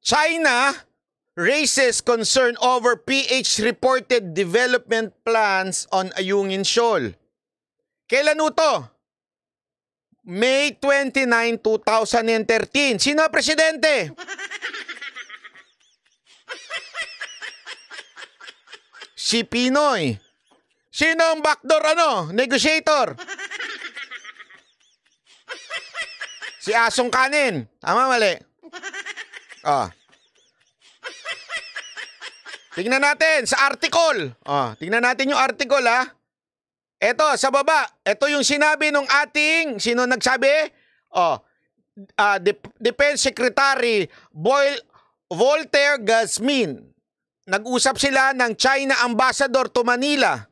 China raises concern over PH reported development plans on Ayungin Shoal. Kailan ito? May 29, 2013. Sino ang presidente? Si Pinoy. Sino ang backdoor negotiator? Si Asong Kanin. Tama, mali? Tingnan natin sa article. Tingnan natin yung article, Ito, sa baba. Ito yung sinabi ng ating, sino nagsabi? Defense Secretary Voltaire Gasmin. Nag-usap sila ng China Ambassador to Manila.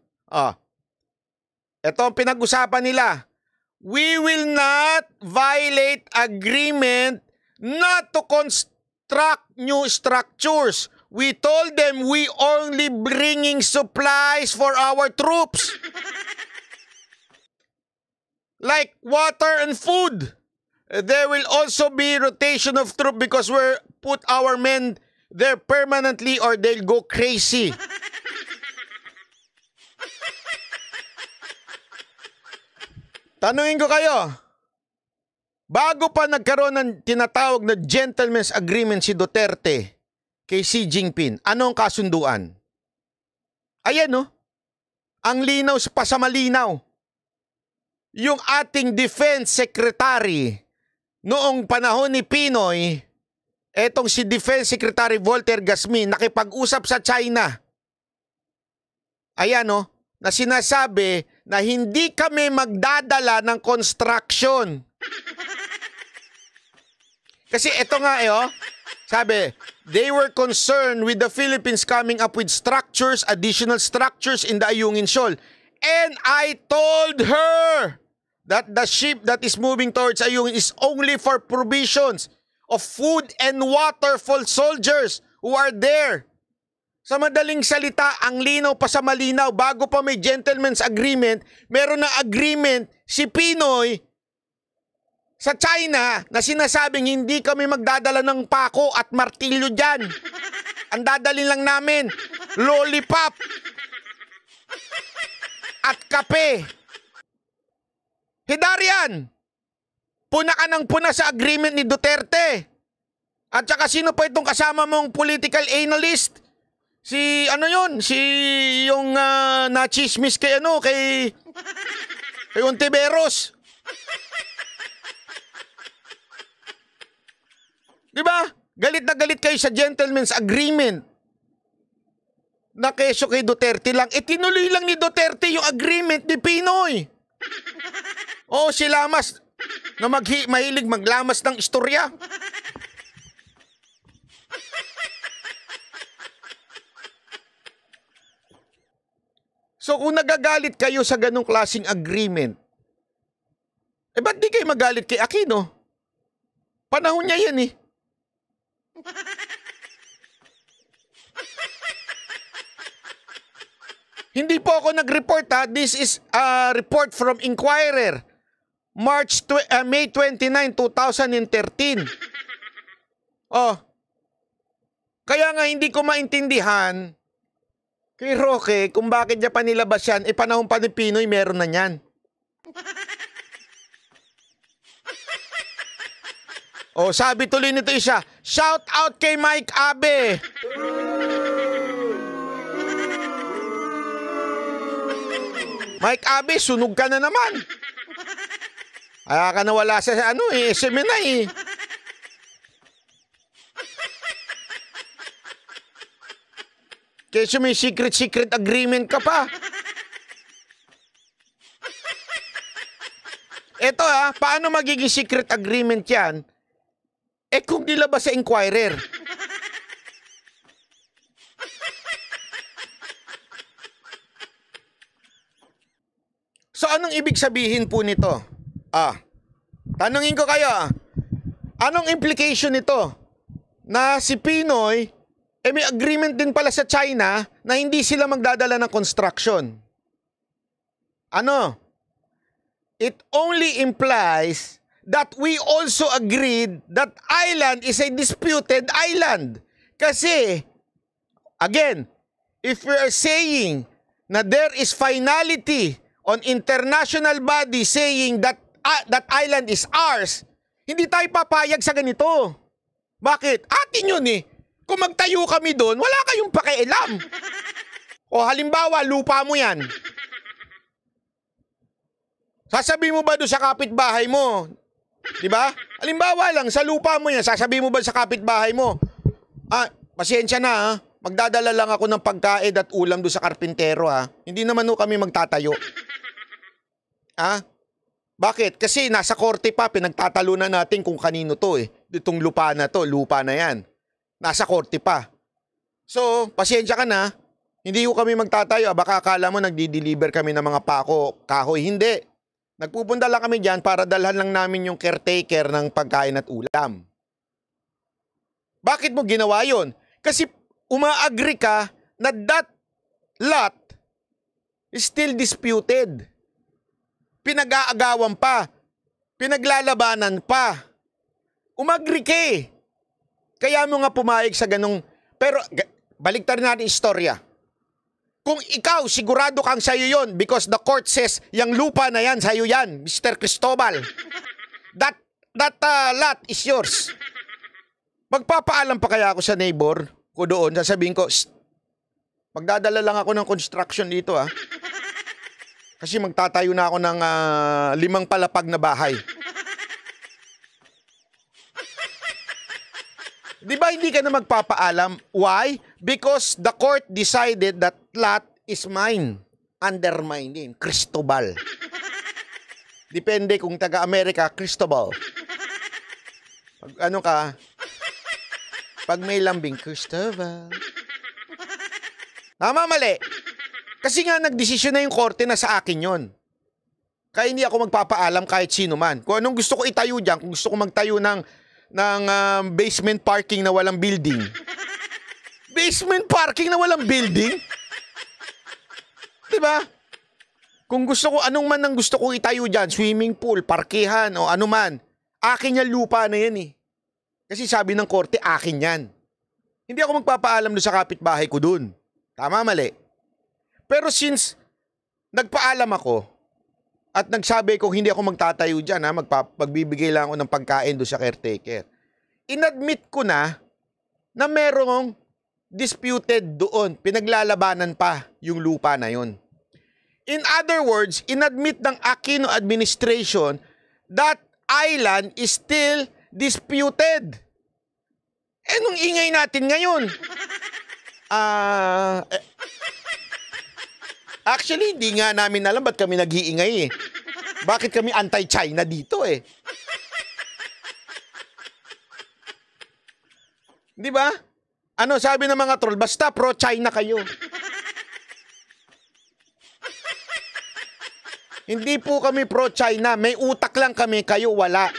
Ito ang pinag-usapan nila. We will not violate agreement not to construct new structures. We told them we only bringing supplies for our troops. Like water and food. There will also be rotation of troops because we're put our men there permanently or they'll go crazy. Tanungin ko kayo, bago pa nagkaroon ng tinatawag na gentleman's agreement si Duterte kay Xi Jinping, anong kasunduan? Ayan, ang linaw pa sa malinaw. Yung ating defense secretary noong panahon ni Pinoy, etong si Defense Secretary Voltaire Gasmin, nakipag-usap sa China. Ayan, na sinasabi na hindi kami magdadala ng construction. Kasi ito nga sabi, they were concerned with the Philippines coming up with structures, additional structures in the Ayungin Shoal. And I told her that the ship that is moving towards Ayungin is only for provisions of food and water for soldiers who are there. Sa madaling salita, ang linaw pa sa malinaw, bago pa may gentleman's agreement, meron na agreement si Pinoy sa China na sinasabing hindi kami magdadala ng pako at martilyo dyan. Ang dadalhin lang namin, lollipop at kape. Hidarian, puna ka ng puna sa agreement ni Duterte. At saka sino pa itong kasama mong political analyst? Si si yung na-chismis kay kay Ontiveros. Diba? Galit na galit kayo sa gentleman's agreement. Na keso kay Duterte lang. Tinuloy lang ni Duterte yung agreement ni Pinoy. Si Lamas na mahilig maglamas ng istorya. So kung nagagalit kayo sa ganong klaseng agreement, ba't di kayo magalit kay Aquino? Panahon niya yan Hindi po ako nag-report This is a report from Inquirer. May 29, 2013. Kaya nga hindi ko maintindihan kay Roque kung bakit niya pa nilabas yan, panahon pa ni Pinoy meron na yan. Sabi tuloy nito isa, shout out kay Mike Abe. Mike Abe, sunog ka na naman. Kaya ka nawala sa seminar Kaya may secret agreement ka pa. Ito paano magiging secret agreement yan? Kung nilabas sa Inquirer. So anong ibig sabihin po nito? Tanungin ko kayo, anong implication nito? Na si Pinoy, may agreement din pala sa China na hindi sila magdadala ng construction. It only implies that we also agreed that island is a disputed island. Kasi, again, if we are saying na there is finality on international body saying that that island is ours, hindi tayo papayag sa ganito. Bakit? Atin yun eh. Kung magtayo kami doon, wala kayong pakialam. O halimbawa, lupa mo yan. Sasabihin mo ba doon sa kapitbahay mo? Diba? Halimbawa lang, sa lupa mo yan, sasabihin mo ba sa kapitbahay mo? Pasensya na ha. Magdadala lang ako ng pagkain at ulam doon sa karpintero ha. Hindi naman ho kami magtatayo. Bakit? Kasi nasa korte pa, pinagtatalunan natin kung kanino to eh. Itong lupa na to, lupa na yan. Nasa korte pa. So, pasensya ka na. Hindi ko kami magtatayo. Baka akala mo nagdi-deliver kami ng mga pako, kahoy. Hindi. Nagpupunta lang kami dyan para dalhan lang namin yung caretaker ng pagkain at ulam. Bakit mo ginawa yun? Kasi uma-agree ka na that lot is still disputed. Pinag-aagawan pa. Pinaglalabanan pa. Umagri ka eh. Kaya mo nga pumayag sa ganong... Pero baliktarin natin istorya. Kung ikaw, sigurado kang sa'yo yon because the court says, yung lupa na yan, sa'yo yan, Mr. Cristobal. That lot is yours. Magpapaalam pa kaya ako sa neighbor ko doon, sasabihin ko, magdadala lang ako ng construction dito ah. Kasi magtatayo na ako ng 5 palapag na bahay. Di ba hindi ka na magpapaalam? Why? Because the court decided that lot is mine. Under my name, Cristobal. Depende kung taga-Amerika, Cristobal. Pag ano ka, pag may lambing, Cristobal. Tama, mali. Kasi nga nagdesisyon na yung korte na sa akin yon. Kaya hindi ako magpapaalam kahit sino man. Kung anong gusto ko itayo dyan, kung gusto ko magtayo ng basement parking na walang building. Basement parking na walang building? Diba? Kung gusto ko, anong man ang gusto kong itayo dyan, swimming pool, parkehan, o ano man, akin yung lupa na yan eh. Kasi sabi ng korte, akin yan. Hindi ako magpapaalam doon sa kapitbahay ko doon. Tama, mali. Pero since nagpaalam ako at nagsabi ko hindi ako magtatayo dyan, magbibigay lang ako ng pagkain doon sa caretaker, inadmit ko na merong disputed doon, pinaglalabanan pa yung lupa na yon. In other words, inadmit ng Aquino administration that island is still disputed. Nung ingay natin ngayon? Actually, hindi nga namin alam ba't kami nag-iingay eh. Bakit kami anti-China dito eh? Di ba? Ano sabi ng mga troll? Basta pro-China kayo. Hindi po kami pro-China. May utak lang kami, kayo wala.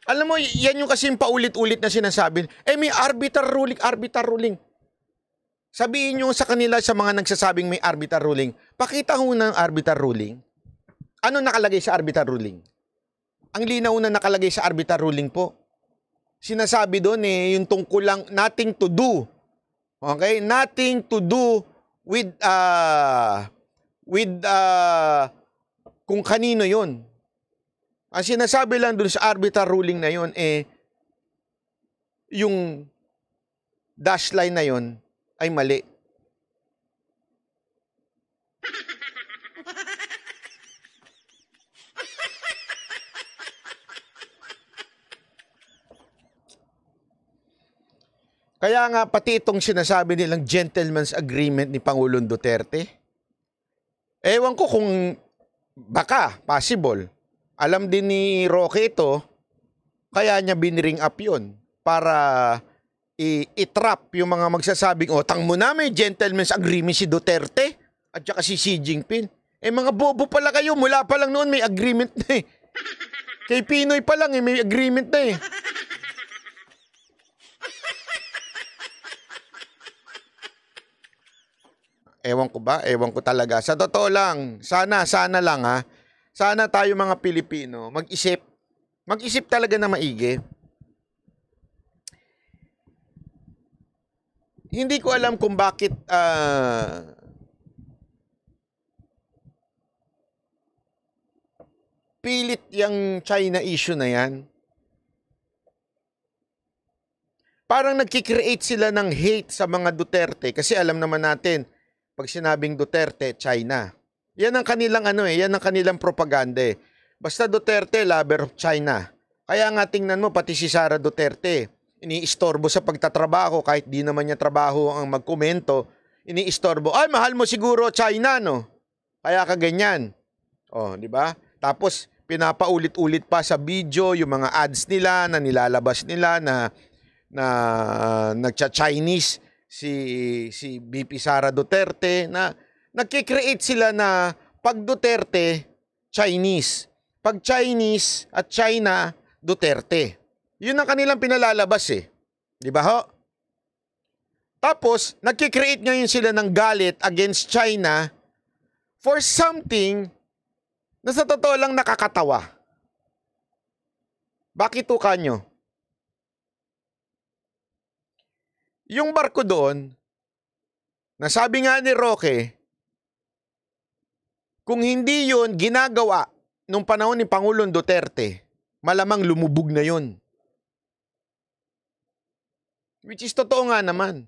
Alam mo, yan yung kasing paulit-ulit na sinasabi. May arbiter ruling. Sabihin nyo sa kanila, sa mga nagsasabing may arbiter ruling, pakita ho ng arbiter ruling. Ano nakalagay sa arbiter ruling? Ang linaw na nakalagay sa arbiter ruling po. Sinasabi doon yung tungkol lang, nothing to do. Okay? Nothing to do with kung kanino yon. Ang sinasabi lang dun sa arbiter ruling na yon yung dash line na yon ay mali. Kaya nga pati itong sinasabi nilang gentleman's agreement ni Pangulong Duterte, ewan ko kung baka possible. Alam din ni Roque ito, kaya niya biniring up yun para i-trap yung mga magsasabing, tang mo na may gentleman's agreement si Duterte at saka si Xi Jinping. Mga bobo pala kayo, mula pa lang noon may agreement na eh. Kay Pinoy pa lang may agreement na eh. Ewan ko ba? Ewan ko talaga. Sa totoo lang, sana lang ha. Sana tayo mga Pilipino, mag-isip. Mag-isip talaga na maigi. Hindi ko alam kung bakit pilit yung China issue na yan. Parang nagkikreate sila ng hate sa mga Duterte kasi alam naman natin, pag sinabing Duterte, China. Yan ang kanilang yan ang kanilang propaganda eh. Basta Duterte, lover of China. Kaya nga tingnan mo, pati si Sara Duterte, iniistorbo sa pagtatrabaho kahit di naman niya trabaho ang magkomento, iniistorbo, ay mahal mo siguro China no? Kaya ka ganyan. Oh, di ba? Tapos pinapaulit-ulit pa sa video yung mga ads nila na nilalabas nila na nagcha-Chinese si VP Sara Duterte na nagki-create sila na pag Duterte, Chinese. Pag Chinese at China, Duterte. Yun ang kanilang pinalalabas eh. Di ba ho? Tapos, nagki-create ngayon sila ng galit against China for something na sa totoo lang nakakatawa. Bakit to kanyo? Yung barko doon, nasabi nga ni Roque, kung hindi yun ginagawa nung panahon ni Pangulong Duterte, malamang lumubog na yun. Which is totoo nga naman.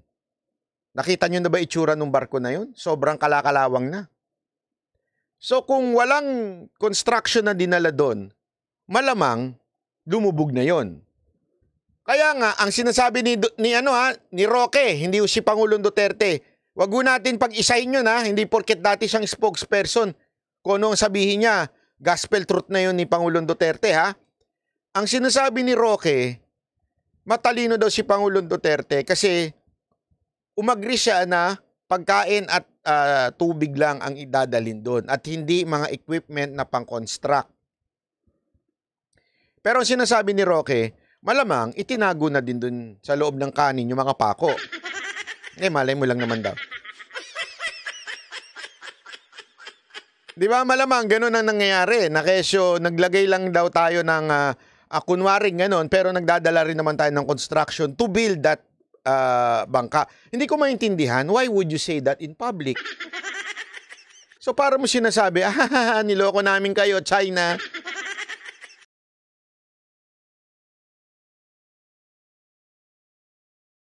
Nakita nyo na ba itsura ng barko na yun? Sobrang kalakalawang na. So kung walang construction na dinala doon, malamang lumubog na yon. Kaya nga ang sinasabi ni Roque, hindi si Pangulong Duterte, wag ho natin pag-isahin yun hindi porket dati siyang spokesperson. Kung ano ang sabihin niya, gospel truth na yun ni Pangulong Duterte Ang sinasabi ni Roque, matalino daw si Pangulong Duterte kasi umagri siya na pagkain at tubig lang ang idadalhin doon at hindi mga equipment na pang-construct. Pero ang sinasabi ni Roque, malamang itinago na din doon sa loob ng kanin yung mga pako. Malay mo lang naman daw. Di ba malamang ganun ang nangyayari? Na kesyo naglagay lang daw tayo ng kunwaring ganun pero nagdadala rin naman tayo ng construction to build that bangka. Hindi ko maintindihan, why would you say that in public? So para mo sinasabi, niloko namin kayo, China.